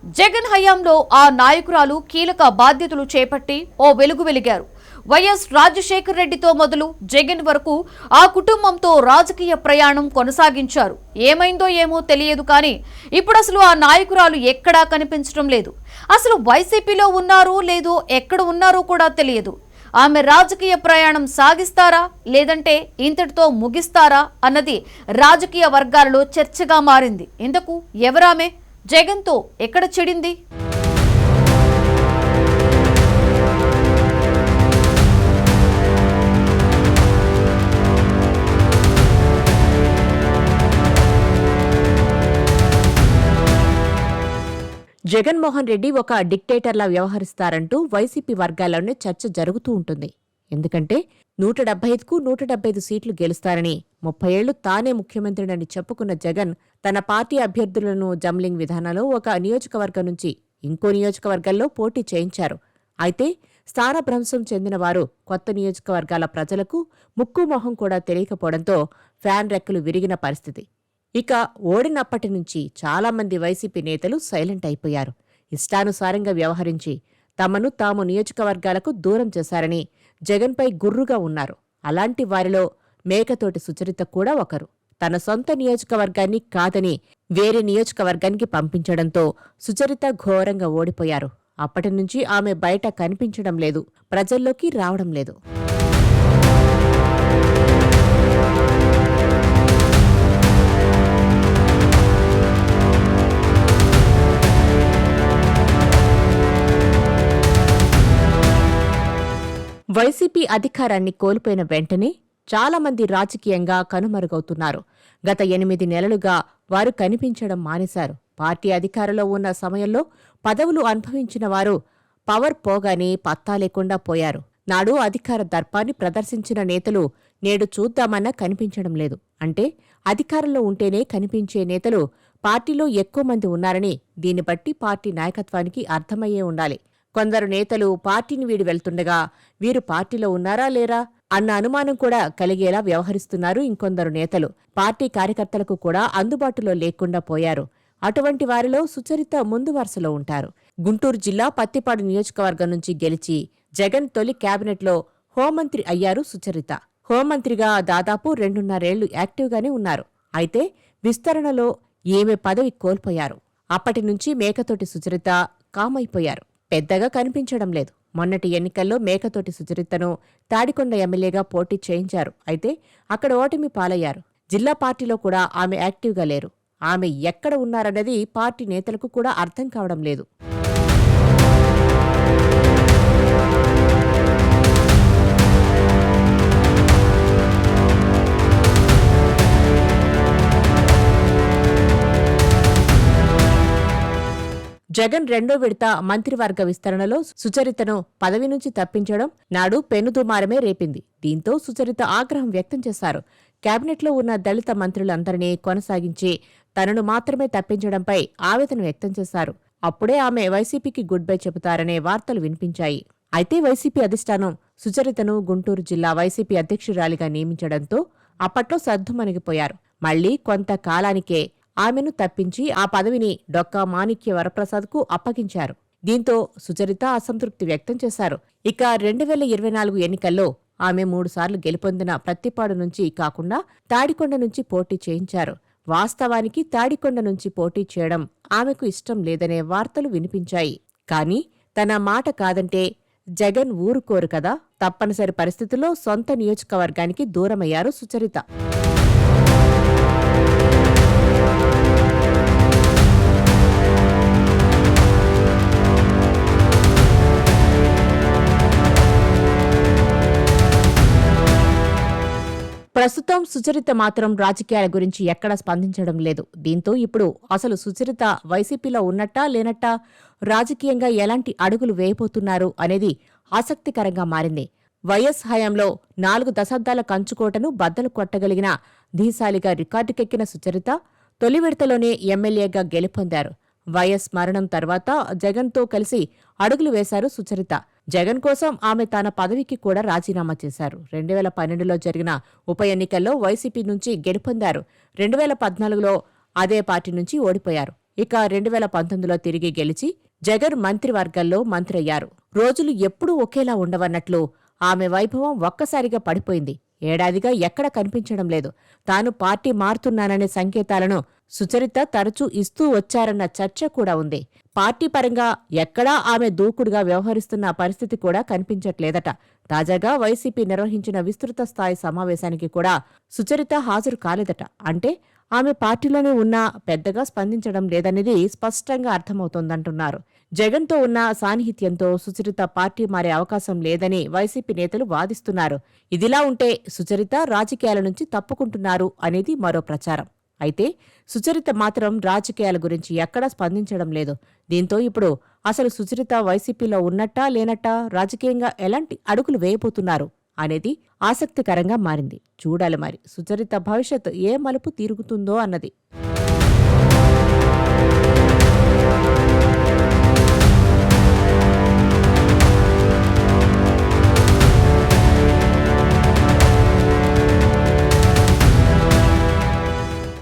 జగన్ హయాంలో ఆ నాయకురాలు కీలక బాధ్యతలు చేపట్టి ఓ వెలుగు వెలిగారు. వైఎస్ రాజశేఖర్ రెడ్డితో మొదలు జగన్ వరకు ఆ కుటుంబంతో రాజకీయ ప్రయాణం కొనసాగించారు. ఏమైందో ఏమో తెలియదు కానీ ఇప్పుడు అసలు ఆ నాయకురాలు ఎక్కడా కనిపించడం లేదు. అసలు వైసీపీలో ఉన్నారో లేదో ఎక్కడ ఉన్నారో కూడా తెలియదు. ఆమె రాజకీయ ప్రయాణం సాగిస్తారా లేదంటే ఇంతటితో ముగిస్తారా అన్నది రాజకీయ వర్గాలలో చర్చగా మారింది. ఇంతకు ఎవరామె? జగన్తో ఎక్కడ చెడింది? జగన్మోహన్ రెడ్డి ఒక డిక్టేటర్లా వ్యవహరిస్తారంటూ వైసీపీ వర్గాల్లోనే చర్చ జరుగుతూ ఉంటుంది. ఎందుకంటే 175కు 175 సీట్లు గెలుస్తారని 30 ఏళ్లు తానే ముఖ్యమంత్రినని చెప్పుకున్న జగన్ తన పార్టీ అభ్యర్థులను జంబ్లింగ్ విధానంలో ఒక నియోజకవర్గం నుంచి ఇంకో నియోజకవర్గంలో పోటీ చేయించారు. అయితే స్థానభ్రంశం చెందిన వారు కొత్త నియోజకవర్గాల ప్రజలకు ముక్కు మొహం కూడా తెలియకపోవడంతో ఫ్యాన్ రెక్కలు విరిగిన పరిస్థితి. ఇక ఓడినప్పటి నుంచి చాలామంది వైసీపీ నేతలు సైలెంట్ అయిపోయారు. ఇష్టానుసారంగా వ్యవహరించి తమను తాము నియోజకవర్గాలకు దూరం చేశారని జగన్పై గుర్రుగా ఉన్నారు. అలాంటి వారిలో మేకతోటి సుచరిత కూడా ఒకరు. తన సొంత నియోజకవర్గాన్ని కాదని వేరే నియోజకవర్గానికి పంపించడంతో సుచరిత ఘోరంగా ఓడిపోయారు. అప్పటినుంచి ఆమె బయట కనిపించడం లేదు, ప్రజల్లోకి రావడం లేదు. వైసీపీ అధికారాన్ని కోల్పోయిన వెంటనే చాలామంది రాజకీయంగా కనుమరుగవుతున్నారు. గత 8 నెలలుగా వారు కనిపించడం మానేశారు. పార్టీ అధికారంలో ఉన్న సమయంలో పదవులు అనుభవించిన వారు పవర్ పోగానే పత్తా లేకుండా పోయారు. నాడు అధికార దర్పాన్ని ప్రదర్శించిన నేతలు నేడు చూద్దామన్నా కనిపించడం లేదు. అంటే అధికారంలో ఉంటేనే కనిపించే నేతలు పార్టీలో ఎక్కువ మంది ఉన్నారని దీన్ని బట్టి పార్టీ నాయకత్వానికి అర్థమయ్యే ఉండాలి. కొందరు నేతలు పార్టీని వీడి వెళ్తుండగా వీరు పార్టీలో ఉన్నారా లేరా అన్న అనుమానం కూడా కలిగేలా వ్యవహరిస్తున్నారు. ఇంకొందరు నేతలు పార్టీ కార్యకర్తలకు కూడా అందుబాటులో లేకుండా పోయారు. అటువంటి వారిలో సుచరిత ముందు వరుసలో ఉంటారు. గుంటూరు జిల్లా పత్తిపాడు నియోజకవర్గం నుంచి గెలిచి జగన్ తొలి కేబినెట్లో హోంమంత్రి అయ్యారు సుచరిత. హోంమంత్రిగా దాదాపు 2.5 ఏళ్లు యాక్టివ్గానే ఉన్నారు. అయితే విస్తరణలో ఈమె పదవి కోల్పోయారు. అప్పటి నుంచి మేకతోటి సుచరిత కామైపోయారు. పెద్దగా కనిపించడం లేదు. మొన్నటి ఎన్నికల్లో మేకతోటి సుచరితను తాడికొండ ఎమ్మెల్యేగా పోటీ చేయించారు. అయితే అక్కడ ఓటమి పాలయ్యారు. జిల్లా పార్టీలో కూడా ఆమె యాక్టివ్గా లేరు. ఆమె ఎక్కడ ఉన్నారన్నది పార్టీ నేతలకు కూడా అర్థం కావడం లేదు. జగన్ రెండో విడత మంత్రివర్గ విస్తరణలో సుచరితను పదవి నుంచి తప్పించడం నాడు పెనుదుమారమే రేపింది. దీంతో సుచరిత ఆగ్రహం వ్యక్తం చేశారు. కేబినెట్లో ఉన్న దళిత మంత్రులందరినీ కొనసాగించి తనను మాత్రమే తప్పించడంపై ఆవేదన వ్యక్తం చేశారు. అప్పుడే ఆమె వైసీపీకి గుడ్ బై చెబుతారనే వార్తలు వినిపించాయి. అయితే వైసీపీ అధిష్టానం సుచరితను గుంటూరు జిల్లా వైసీపీ అధ్యక్షురాలిగా నియమించడంతో అప్పట్లో సద్దుమణిగిపోయారు. మళ్లీ కొంతకాలానికే ఆమెను తప్పించి ఆ పదవిని డొక్కా మాణిక్య వరప్రసాద్కు అప్పగించారు. దీంతో సుచరిత అసంతృప్తి వ్యక్తం చేశారు. ఇక 2024 ఎన్నికల్లో ఆమె 3 సార్లు గెలుపొందిన ప్రత్తిపాడు నుంచి కాకుండా తాడికొండ నుంచి పోటీ చేయించారు. వాస్తవానికి తాడికొండ నుంచి పోటీ చేయడం ఆమెకు ఇష్టం లేదనే వార్తలు వినిపించాయి. కానీ తన మాట కాదంటే జగన్ ఊరుకోరు కదా. తప్పనిసరి పరిస్థితుల్లో సొంత నియోజకవర్గానికి దూరమయ్యారు సుచరిత. ప్రస్తుతం సుచరిత మాత్రం రాజకీయాల గురించి ఎక్కడా స్పందించడం లేదు. దీంతో ఇప్పుడు అసలు సుచరిత వైసీపీలో ఉన్నట్టా లేనట్టా, రాజకీయంగా ఎలాంటి అడుగులు వేయబోతున్నారు అనేది ఆసక్తికరంగా మారింది. వైఎస్ హయాంలో 4 దశాబ్దాల కంచుకోటను బద్దలు కొట్టగలిగిన ధీశాలిగా రికార్డుకెక్కిన సుచరిత తొలి విడతలోనే ఎమ్మెల్యేగా గెలుపొందారు. వైఎస్ మరణం తర్వాత జగన్తో కలిసి అడుగులు వేశారు సుచరిత. జగన్ కోసం ఆమె తన పదవికి కూడా రాజీనామా చేశారు. 2012లో జరిగిన ఉప ఎన్నికల్లో వైసీపీ నుంచి గెలుపొందారు. 2014లో అదే పార్టీ నుంచి ఓడిపోయారు. ఇక 2019లో తిరిగి గెలిచి జగన్ మంత్రివర్గంలో మంత్రి అయ్యారు. రోజులు ఎప్పుడూ ఒకేలా ఉండవన్నట్లు ఆమె వైభవం ఒక్కసారిగా పడిపోయింది. ఏడాదిగా ఎక్కడ కనిపించడం లేదు. తాను పార్టీ మారుతున్నాననే సంకేతాలను సుచరిత తరచూ ఇస్తూ వచ్చారన్న చర్చ కూడా ఉంది. పార్టీ పరంగా ఎక్కడా ఆమె దూకుడుగా వ్యవహరిస్తున్న పరిస్థితి కూడా కనిపించట్లేదట. తాజాగా వైసీపీ నిర్వహించిన విస్తృత స్థాయి సమావేశానికి కూడా సుచరిత హాజరు కాలేదట. అంటే ఆమె పార్టీలోనే ఉన్నా పెద్దగా స్పందించడం లేదనేది స్పష్టంగా అర్థమవుతోందంటున్నారు. జగన్తో ఉన్న సాన్నిహిత్యంతో సుచరిత పార్టీ మారే అవకాశం లేదని వైసీపీ నేతలు వాదిస్తున్నారు. ఇదిలా ఉంటే సుచరిత రాజకీయాల నుంచి తప్పుకుంటున్నారు అనేది మరో ప్రచారం. అయితే సుచరిత మాత్రం రాజకీయాల గురించి ఎక్కడా స్పందించడం లేదు. దీంతో ఇప్పుడు అసలు సుచరిత వైసీపీలో ఉన్నట్టా లేనట్టా, రాజకీయంగా ఎలాంటి అడుగులు వేయబోతున్నారు అనేది ఆసక్తికరంగా మారింది. చూడాలి మరి సుచరిత భవిష్యత్ ఏ మలుపు తిరుగుతుందో అన్నది.